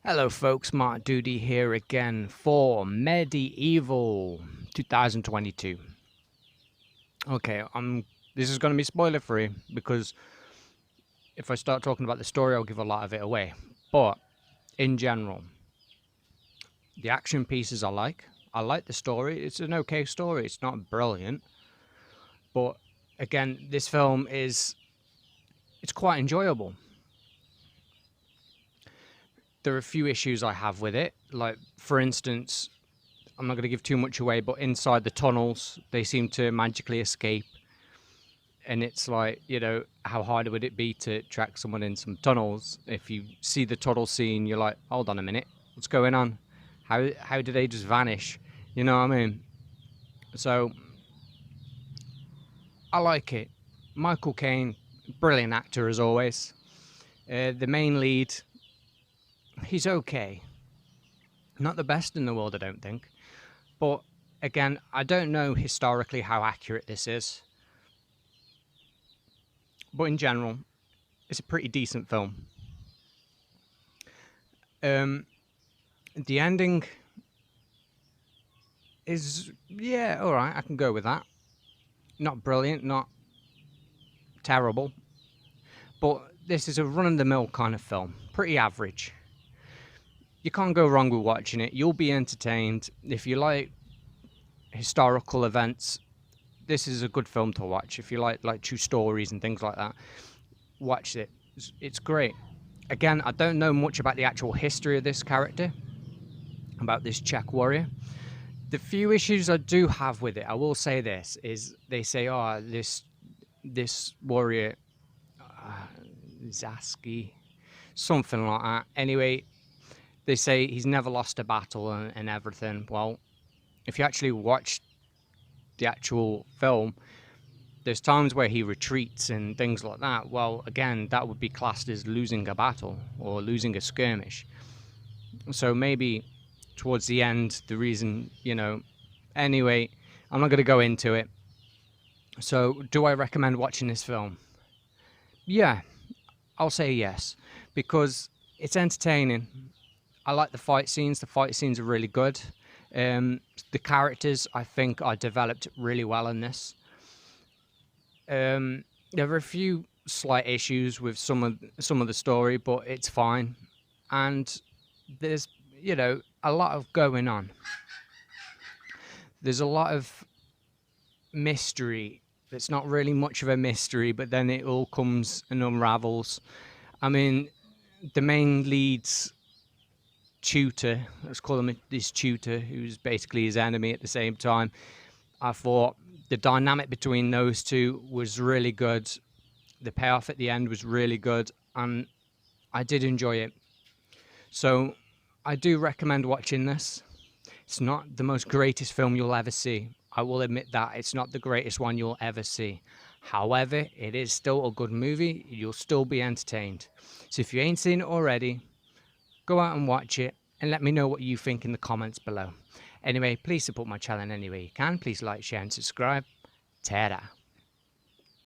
Hello folks, Mark Doody here again for Medieval 2022. Okay, this is going to be spoiler free because if I start talking about the story I'll give a lot of it away. But in general, the action pieces I like the story. It's an okay story, it's not brilliant. But again, this film it's quite enjoyable. There are a few issues I have with it, like for instance, I'm not going to give too much away, but inside the tunnels, they seem to magically escape. And it's like, how hard would it be to track someone in some tunnels? If you see the tunnel scene, you're like, hold on a minute, what's going on? How do they just vanish? You know what I mean? So, I like it. Michael Caine, brilliant actor as always. The main lead, he's okay. Not the best in the world, I don't think. But again, I don't know historically how accurate this is. But in general, it's a pretty decent film. The ending is, yeah, alright, I can go with that. Not brilliant, not terrible. But this is a run-of-the-mill kind of film. Pretty average. You can't go wrong with watching it. You'll be entertained. If you like historical events, this is a good film to watch. If you like true stories and things like that, watch it. It's great. Again, I don't know much about the actual history of this character, about this Czech warrior. The few issues I do have with it, I will say this, is they say, oh, this warrior, Zaski, something like that. Anyway, they say he's never lost a battle and everything. Well, if you actually watch the actual film, there's times where he retreats and things like that. Well, again, that would be classed as losing a battle or losing a skirmish. So maybe towards the end, the reason, anyway, I'm not going to go into it. So do I recommend watching this film? Yeah, I'll say yes, because it's entertaining. I like the fight scenes. The fight scenes are really good. The characters, I think, are developed really well in this. There are a few slight issues with some of the story, but it's fine. And there's, a lot of going on. There's a lot of mystery. It's not really much of a mystery, but then it all comes and unravels. I mean, the main lead's tutor, let's call him this tutor, who's basically his enemy at the same time. I thought the dynamic between those two was really good. The payoff at the end was really good, and I did enjoy it. So I do recommend watching this. It's not the most greatest film you'll ever see. I will admit that. It's not the greatest one you'll ever see. However, it is still a good movie. You'll still be entertained. So if you ain't seen it already, go out and watch it and let me know what you think in the comments below. Anyway, please support my channel any way you can. Please like, share and subscribe. Ta-da.